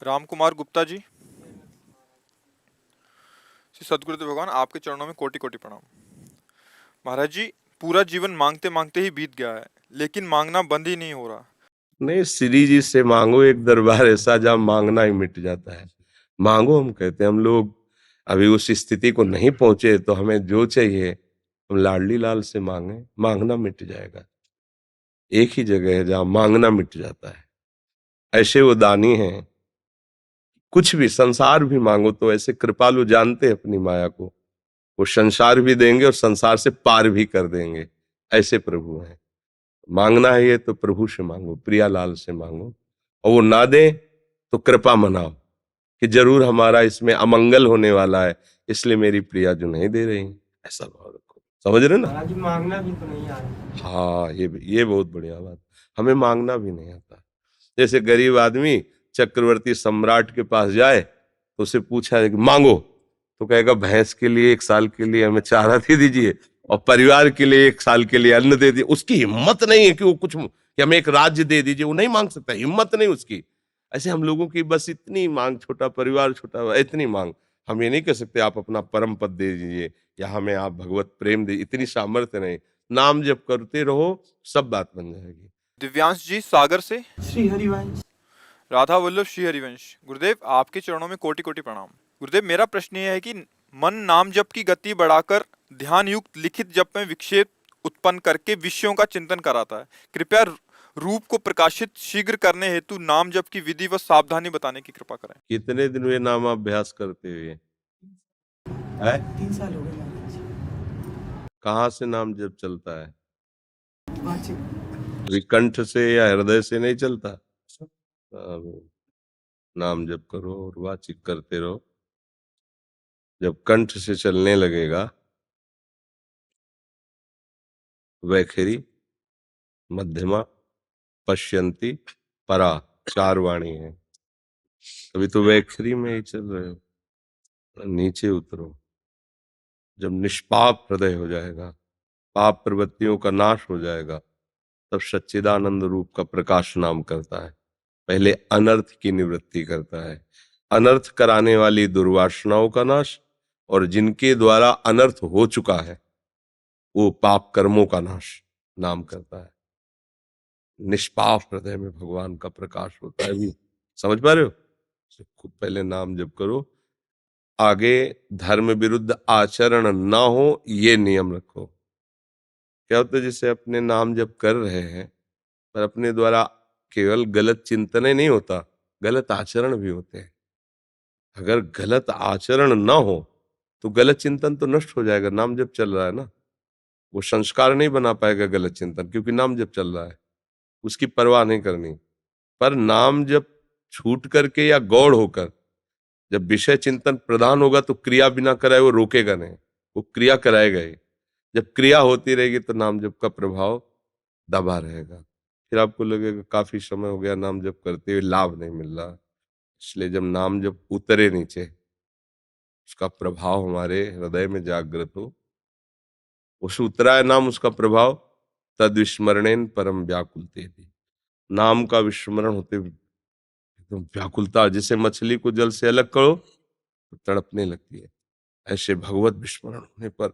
राम कुमार गुप्ता जी। श्री सदगुरुदेव भगवान, आपके चरणों में कोटि कोटि प्रणाम। महाराज जी, पूरा जीवन मांगते मांगते ही बीत गया है, लेकिन मांगना बंद ही नहीं हो रहा। नहीं, श्री जी से मांगो, एक दरबार ऐसा जहां मांगना ही मिट जाता है। मांगो, हम कहते हैं। हम लोग अभी उस स्थिति को नहीं पहुंचे, तो हमें जो चाहिए हम लाडली लाल से मांगे, मांगना मिट जाएगा। एक ही जगह है जहां मांगना मिट जाता है। ऐसे वो दानी हैं, कुछ भी संसार भी मांगो तो ऐसे कृपालु, जानते हैं अपनी माया को, वो संसार भी देंगे और संसार से पार भी कर देंगे। ऐसे प्रभु हैं। मांगना है ये तो प्रभु से मांगो, प्रियालाल से मांगो, और वो ना दे तो कृपा मनाओ कि जरूर हमारा इसमें अमंगल होने वाला है, इसलिए मेरी प्रिया जो नहीं दे रही। ऐसा भाव रखो। समझ रहे ना? महाराज जी, मांगना भी तो नहीं आ रहा। हाँ, ये बहुत बढ़िया बात। हमें मांगना भी नहीं आता। जैसे गरीब आदमी चक्रवर्ती सम्राट के पास जाए तो उसे पूछा कि मांगो, तो कहेगा भैंस के लिए 1 साल के लिए हमें चारा दे दीजिए और परिवार के लिए 1 साल के लिए अन्न दे दीजिए। उसकी हिम्मत नहीं है कि वो कुछ, कि हमें एक राज्य दे दीजिए, वो नहीं मांग सकता, हिम्मत नहीं उसकी। ऐसे हम लोगों की बस इतनी मांग, छोटा परिवार, छोटा, इतनी मांग। हम ये नहीं कह सकते आप अपना परम पद दे दीजिए या हमें आप भगवत प्रेम दे, इतनी सामर्थ्य नहीं। नाम जप करते रहो, सब बात बन जाएगी। दिव्यांश जी सागर से। श्री हरिवंश। राधा वल्लभ श्री हरिवंश। गुरुदेव, आपके चरणों में कोटि कोटि प्रणाम। गुरुदेव, मेरा प्रश्न यह है कि मन नाम जप की गति बढ़ाकर ध्यान युक्त लिखित जप में विक्षेप उत्पन्न करके विषयों का चिंतन कराता है। कृपया रूप को प्रकाशित शीघ्र करने हेतु नाम जप की विधि व सावधानी बताने की कृपा करें। कितने दिन हुए नाम अभ्यास करते हुए? है? 3 साल हो गए महाराज जी। कहाँ से नाम जप चलता है? वाचिक। विकंठ से या हृदय से नहीं चलता। अब नाम जप करो और वाचिक करते रहो। जब कंठ से चलने लगेगा, वैखरी, मध्यमा, पश्यंती, परा, 4 वाणी है। अभी तो वैखरी में ही चल रहे हो। नीचे उतरो। जब निष्पाप हृदय हो जाएगा, पाप प्रवृत्तियों का नाश हो जाएगा, तब सच्चिदानंद रूप का प्रकाश नाम करता है। पहले अनर्थ की निवृत्ति करता है, अनर्थ कराने वाली दुर्वासनाओं का नाश, और जिनके द्वारा अनर्थ हो चुका है वो पाप कर्मों का नाश नाम करता है। निष्पाप हृदय में भगवान का प्रकाश होता है। भी समझ पा रहे हो? खूब पहले नाम जप करो, आगे धर्म विरुद्ध आचरण ना हो, ये नियम रखो। क्या होता है, जैसे अपने नाम जप कर रहे हैं पर अपने द्वारा केवल गलत चिंतन ही नहीं होता, गलत आचरण भी होते हैं। अगर गलत आचरण ना हो तो गलत चिंतन तो नष्ट हो जाएगा। नाम जप चल रहा है ना, वो संस्कार नहीं बना पाएगा गलत चिंतन, क्योंकि नाम जप चल रहा है, उसकी परवाह नहीं करनी। पर नाम जप छूट करके या गौड़ होकर जब विषय चिंतन प्रधान होगा तो क्रिया बिना कराए वो रोकेगा नहीं, वो क्रिया कराएगा ही। जब क्रिया होती रहेगी तो नाम जप का प्रभाव दबा रहेगा। फिर आपको लगेगा काफी समय हो गया नाम जप करते हुए, लाभ नहीं मिल रहा। इसलिए जब नाम जप उतरे नीचे, उसका प्रभाव हमारे हृदय में जागृत हो, उस उतरा है नाम, उसका प्रभाव, तद विस्मरणेन परम व्याकुलते थी। नाम का विस्मरण होते एकदम व्याकुलता, जैसे मछली को जल से अलग करो तो तड़पने लगती है, ऐसे भगवत विस्मरण होने पर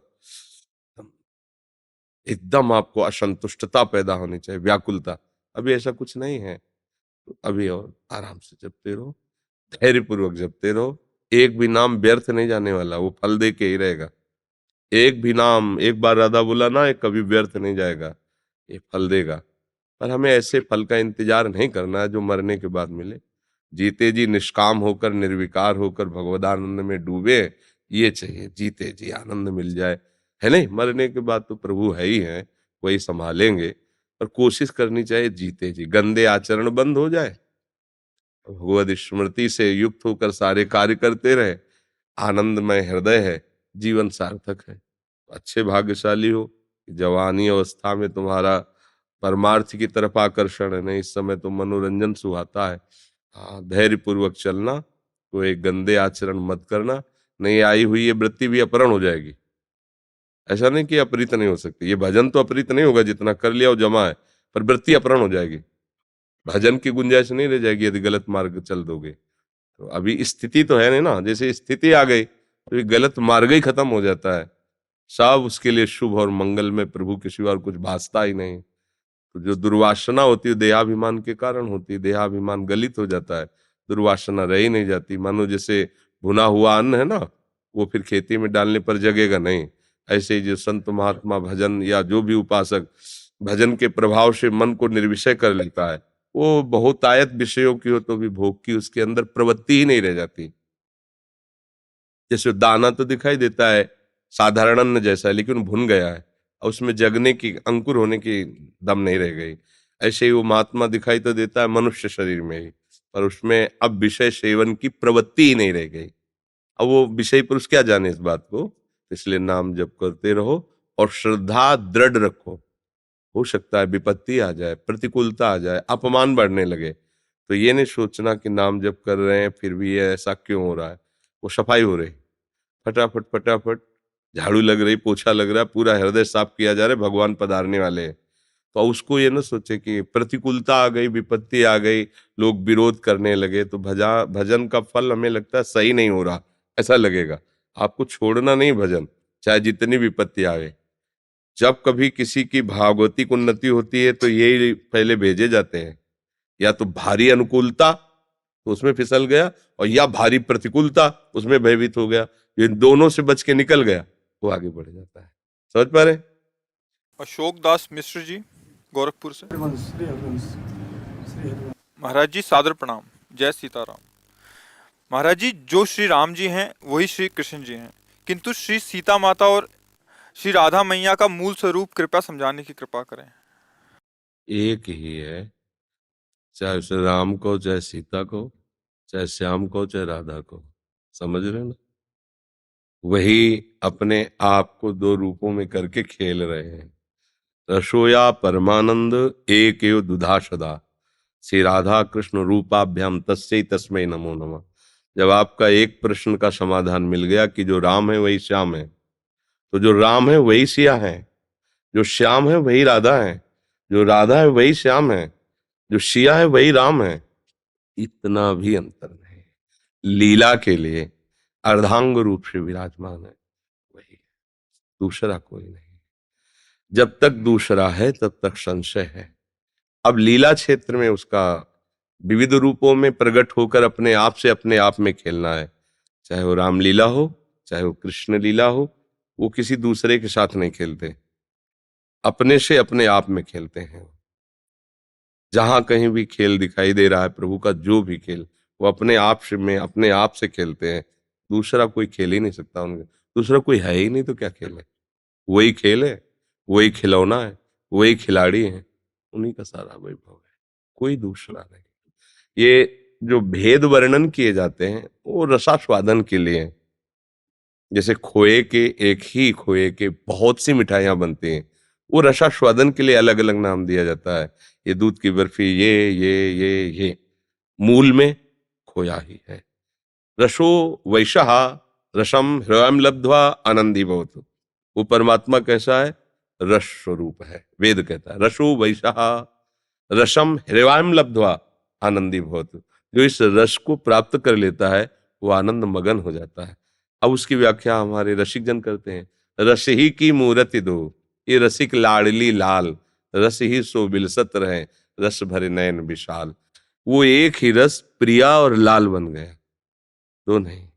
एकदम आपको असंतुष्टता पैदा होनी चाहिए, व्याकुलता। अभी ऐसा कुछ नहीं है, तो अभी और आराम से जपते रहो, धैर्य पूर्वक जपते रहो। एक भी नाम व्यर्थ नहीं जाने वाला, वो फल दे के ही रहेगा। एक भी नाम, एक बार राधा बोला ना, ये कभी व्यर्थ नहीं जाएगा, ये फल देगा। पर हमें ऐसे फल का इंतजार नहीं करना है जो मरने के बाद मिले। जीते जी निष्काम होकर, निर्विकार होकर भगवदानंद में डूबे, ये चाहिए। जीते जी आनंद मिल जाए, है नहीं? मरने के बाद तो प्रभु है ही है, वही संभालेंगे। पर कोशिश करनी चाहिए जीते जी गंदे आचरण बंद हो जाए, भगवद स्मृति से युक्त होकर सारे कार्य करते रहे, आनंदमय हृदय है, जीवन सार्थक है। अच्छे भाग्यशाली हो, जवानी अवस्था में तुम्हारा परमार्थ की तरफ आकर्षण है, नहीं इस समय तो मनोरंजन सुहाता है। हाँ, धैर्य पूर्वक चलना, कोई गंदे आचरण मत करना, नहीं आई हुई ये वृत्ति भी अपहरण हो जाएगी। ऐसा नहीं कि अपहृत नहीं हो सकती, ये भजन तो अपहृत नहीं होगा, जितना कर लिया वो जमा है, पर वृत्ति अपहरण हो जाएगी। भजन की गुंजाइश नहीं रह जाएगी यदि गलत मार्ग चल दोगे। तो अभी स्थिति तो है नहीं ना, जैसे स्थिति आ गई तो ये गलत मार्ग ही खत्म हो जाता है, सब उसके लिए शुभ और मंगल में प्रभु के सिवा और कुछ भासता ही नहीं। तो जो दुर्वासना होती है देहाभिमान के कारण होती है, देहाभिमान गलित हो जाता है, दुर्वासना रह ही नहीं जाती। मानो जैसे भुना हुआ अन्न है ना, वो फिर खेती में डालने पर जगेगा नहीं, ऐसे ही जो संत महात्मा भजन या जो भी उपासक भजन के प्रभाव से मन को निर्विषय कर लेता है, वो बहुतायत विषयों की हो तो भी भोग की उसके अंदर प्रवृत्ति ही नहीं रह जाती। जैसे दाना तो दिखाई देता है साधारण अन्न जैसा है, लेकिन भुन गया है और उसमें जगने की, अंकुर होने की दम नहीं रह गई। ऐसे ही वो महात्मा दिखाई तो देता है मनुष्य शरीर में ही, पर उसमें अब विषय सेवन की प्रवृत्ति ही नहीं रह गई। अब वो विषय पुरुष क्या जाने इस बात को, इसलिए नाम जप करते रहो और श्रद्धा दृढ़ रखो। हो सकता है विपत्ति आ जाए, प्रतिकूलता आ जाए, अपमान बढ़ने लगे, तो ये नहीं सोचना कि नाम जप कर रहे हैं फिर भी ये ऐसा क्यों हो रहा है। वो सफाई हो रही, फटाफट फटाफट झाड़ू लग रही, पोछा लग रहा है, पूरा हृदय साफ किया जा रहा है, भगवान पधारने वाले हैं। तो उसको ये ना सोचे कि प्रतिकूलता आ गई, विपत्ति आ गई, लोग विरोध करने लगे तो भजन का फल हमें लगता है सही नहीं हो रहा, ऐसा लगेगा। आपको छोड़ना नहीं भजन, चाहे जितनी विपत्ति आए। जब कभी किसी की भागवतिक उन्नति होती है तो ये पहले भेजे जाते हैं, या तो भारी अनुकूलता तो उसमें फिसल गया, और या भारी प्रतिकूलता उसमें भयभीत हो गया, ये दोनों से बच के निकल गया, वो आगे बढ़ जाता है। समझ पा रहे? अशोक दास मिश्र जी, गोरखपुर से। हरिवंश, श्री हरिवंश, श्री हरिवंश। महाराज जी सादर प्रणाम, जय सीताराम। महाराज जी, जो श्री राम जी हैं वही श्री कृष्ण जी हैं, किंतु श्री सीता माता और श्री राधा मैया का मूल स्वरूप कृपया समझाने की कृपा करें। एक ही है, चाहे उसे राम को, चाहे सीता को, चाहे श्याम को, चाहे राधा को। समझ रहे ना? वही अपने आप को दो रूपों में करके खेल रहे हैं। रसोया परमानंद एक एव दुधा सदा, श्री राधा कृष्ण रूपाभ्याम तस्यै तस्मै नमो नमः। जब आपका एक प्रश्न का समाधान मिल गया कि जो राम है वही श्याम है, तो जो राम है वही सिया है, जो श्याम है वही राधा है, जो राधा है वही श्याम है, जो सिया है वही राम है। इतना भी अंतर नहीं। लीला के लिए अर्धांग रूप से विराजमान है वही है, दूसरा कोई नहीं। जब तक दूसरा है तब तक संशय है। अब लीला क्षेत्र में उसका विविध रूपों में प्रकट होकर अपने आप से अपने आप में खेलना है। चाहे वो रामलीला हो, चाहे वो कृष्ण लीला हो, वो किसी दूसरे के साथ नहीं खेलते, अपने से अपने आप में खेलते हैं। जहां कहीं भी खेल दिखाई दे रहा है प्रभु का, जो भी खेल, वो अपने आप से में अपने आप से खेलते हैं। दूसरा कोई खेल ही नहीं सकता उनके, दूसरा कोई है ही नहीं, तो क्या खेल है? वही खेल है, वही खिलौना है, वही खिलाड़ी है, उन्हीं का सारा वैभव है, कोई दूसरा नहीं। ये जो भेद वर्णन किए जाते हैं वो रसास्वादन के लिए हैं। जैसे खोए के, एक ही खोए के बहुत सी मिठाइयां बनती हैं, वो रसास्वादन के लिए अलग अलग नाम दिया जाता है। ये दूध की बर्फी, ये मूल में खोया ही है। रसो वैशः रसम हृदयम लब्ध्वा आनंदी भवतु। वो परमात्मा कैसा है? रस स्वरूप है। वेद कहता है रसो वैशः रसम हृदयम लब्ध्वा आनंदी भवतु। जो इस रस को प्राप्त कर लेता है वो आनंद मगन हो जाता है। अब उसकी व्याख्या हमारे रसिक जन करते हैं, रस ही की मूर्ति दो, ये रसिक लाडली लाल, रस ही सो बिलसत रहे, रस भरे नयन विशाल। वो एक ही रस प्रिया और लाल बन गया, दो नहीं।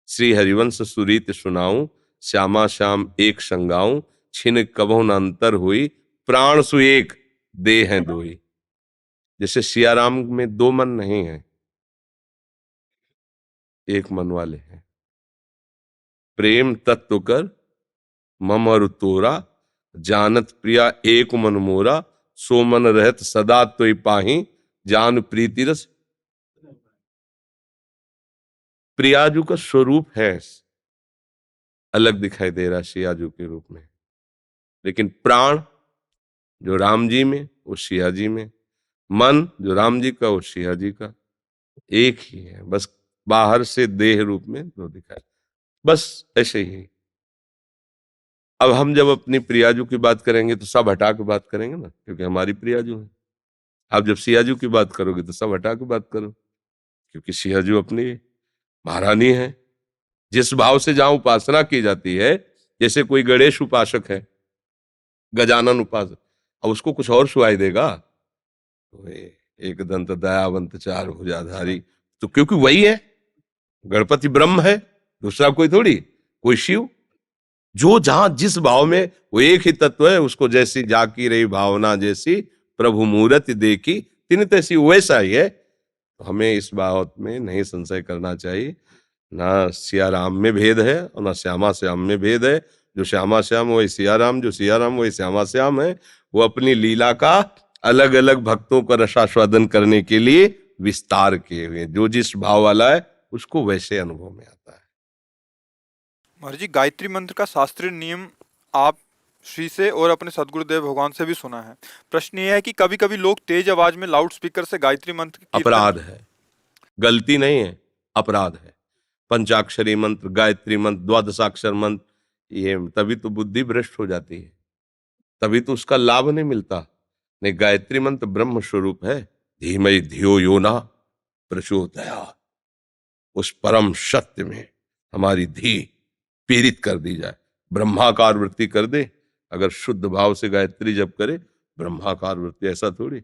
श्री हरिवंश सुरीत सुनाऊं, श्यामा श्याम एक संगाऊं, छिन कबहु न अंतर हुई, प्राण सु एक देह हैं दोई। जैसे सियाराम में दो मन नहीं है, एक मन वाले हैं। प्रेम तत्व कर मम और तोरा, जानत प्रिया एक मन मोरा, सो मन रहत सदा तोय पाही, जान प्रीति रस। प्रियाजू का स्वरूप है अलग दिखाई दे रहा है सियाजू के रूप में, लेकिन प्राण जो राम जी में वो सिया जी में, मन जो राम जी का वो सिया जी का, एक ही है, बस बाहर से देह रूप में दो दिखाए, बस ऐसे ही। अब हम जब अपनी प्रियाजू की बात करेंगे तो सब हटा के बात करेंगे ना, क्योंकि हमारी प्रियाजू है। आप जब सियाजू की बात करोगे तो सब हटा के बात करो, क्योंकि सिंहजू अपनी महारानी है। जिस भाव से जहां उपासना की जाती है, जैसे कोई गणेश उपासक है, गजानन उपासक, अब उसको कुछ और सुनाई देगा, तो एक दंत दयावंत चार भुजाधारी, तो क्योंकि वही है, गणपति ब्रह्म है, दूसरा कोई थोड़ी, कोई शिव। जो जहां जिस भाव में, वो एक ही तत्व है, उसको जैसी जाकी रही भावना जैसी, प्रभु मूरति देखी तिन तैसी, वैसा ही है। तो हमें इस बात में नहीं संशय करना चाहिए, ना सिया राम में भेद है और ना श्यामा श्याम में भेद है। जो श्यामा श्याम वही सिया राम, जो सिया राम वही श्यामा श्याम है। वो अपनी लीला का अलग अलग भक्तों का रसास्वादन करने के लिए विस्तार किए हुए, जो जिस भाव वाला है उसको वैसे अनुभव में आता है। महाराज जी, गायत्री मंत्र का शास्त्रीय नियम आप श्री से और अपने सदगुरुदेव भगवान से भी सुना है। प्रश्न ये है कि कभी कभी लोग तेज आवाज में लाउड स्पीकर से गायत्री मंत्र की अपराध है, गलती नहीं है, अपराध है। पंचाक्षरी मंत्र, गायत्री मंत्र, द्वादशाक्षर मंत्र, ये तभी तो बुद्धि भ्रष्ट हो जाती है, तभी तो उसका लाभ नहीं मिलता। नहीं, गायत्री मंत्र ब्रह्म स्वरूप है। धीमहि धियो यो न प्रचोदयात्, उस परम सत्य में हमारी धी पीड़ित कर दी जाए, ब्रह्माकार वृत्ति कर दे। अगर शुद्ध भाव से गायत्री जप करे, ब्रह्माकार वृत्ति, ऐसा थोड़ी।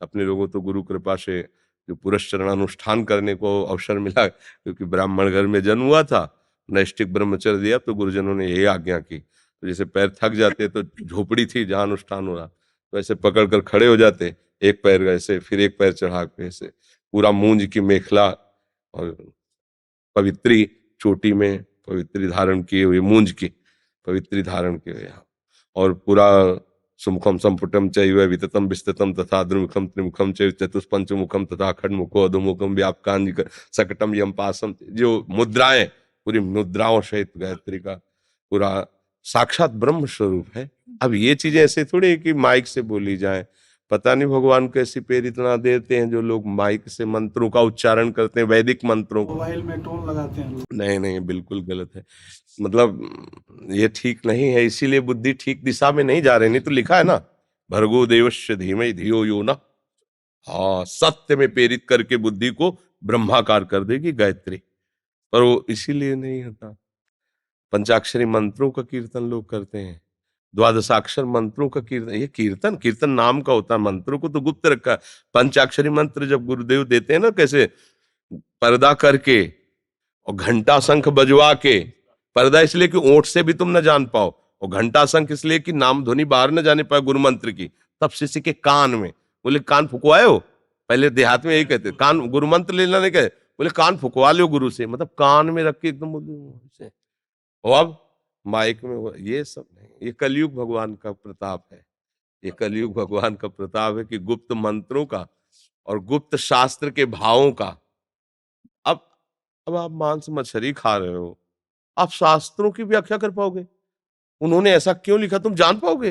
अपने लोगों तो गुरु कृपा से जो पुरस्चरण अनुष्ठान करने को अवसर मिला, क्योंकि ब्राह्मण घर में जन्म हुआ था, नैष्ठिक ब्रह्मचर्य दिया, तो गुरुजनों ने यही आज्ञा की। तो जैसे पैर थक जाते तो झोपड़ी थी जहां अनुष्ठान हो रहा, तो ऐसे पकड़ कर खड़े हो जाते, एक पैर ऐसे, फिर एक पैर चढ़ा के ऐसे, पूरा मूंज की मेखला और पवित्री चोटी में पवित्री धारण किए हुए, मूंज की पवित्री धारण किए हुए, और पूरा सुमुखम संपुटम चैव विततम विस्ततम तथा द्विमुखम त्रिमुखम चैव चतुष्पंचमुखम तथा खड्मुखो अधोमुखम व्यापकांज सकटम यम पासम, जो मुद्राएं, पूरी मुद्राओं सहित गायत्री का पूरा साक्षात ब्रह्म स्वरूप है। अब ये चीजें ऐसे थोड़ी कि माइक से बोली जाए। पता नहीं भगवान कैसी प्रेरितना देते हैं जो लोग माइक से मंत्रों का उच्चारण करते हैं, वैदिक मंत्रों को। मोबाइल में टोन लगाते हैं लोग। नहीं नहीं, बिल्कुल गलत है। मतलब ये ठीक नहीं है, इसीलिए बुद्धि ठीक दिशा में नहीं जा रही। नहीं तो लिखा है ना, भर्गो देवस्य धीमहि धियो यो न। हाँ, सत्य में प्रेरित करके बुद्धि को ब्रह्माकार कर देगी गायत्री, पर वो इसीलिए नहीं होता। पंचाक्षरी मंत्रों का कीर्तन लोग करते हैं, द्वादशाक्षर मंत्रों का कीर्तन, ये कीर्तन कीर्तन नाम का होता है, मंत्रों को तो गुप्त रखा है। पंचाक्षरी मंत्र जब गुरुदेव देते हैं ना, कैसे पर्दा करके और घंटा शंख बजवा के, पर्दा इसलिए कि ओंठ से भी तुम न जान पाओ, और घंटा शंख इसलिए कि नाम ध्वनि बाहर न जाने पाए गुरु मंत्र की। तब शिष्य के कान में, बोले कान फुकवाए हो, पहले देहात में यही कहते, कान गुरु मंत्र लेना नहीं कहे, बोले कान फुकवा लो गुरु से, मतलब कान में रख के एकदम बोले। और अब माइक में ये सब नहीं, ये कलयुग भगवान का प्रताप है। ये कलयुग भगवान का प्रताप है कि गुप्त मंत्रों का और गुप्त शास्त्र के भावों का। अब अब आप मांस मछली खा रहे हो, आप शास्त्रों की व्याख्या कर पाओगे? उन्होंने ऐसा क्यों लिखा तुम जान पाओगे?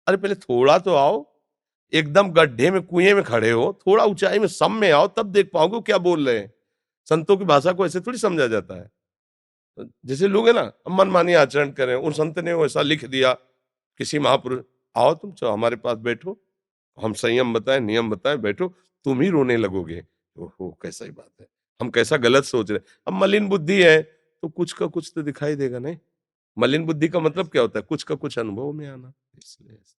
अरे पहले थोड़ा तो आओ, एकदम गड्ढे में कुएं में खड़े हो, थोड़ा ऊंचाई में सम में आओ, तब देख पाओगे वो क्या बोल रहे हैं। संतों की भाषा को ऐसे थोड़ी समझा जाता है। जैसे लोग है ना, मनमानी आचरण करें, उन संत ने वैसा लिख दिया, किसी महापुरुष, आओ तुम चलो हमारे पास बैठो, हम संयम बताएं, नियम बताएं, बैठो, तुम ही रोने लगोगे। ओहो, कैसा ही बात है, हम कैसा गलत सोच रहे। अब मलिन बुद्धि है तो कुछ का कुछ तो दिखाई देगा। नहीं, मलिन बुद्धि का मतलब क्या होता है? कुछ का कुछ अनुभव में आना, इसलिए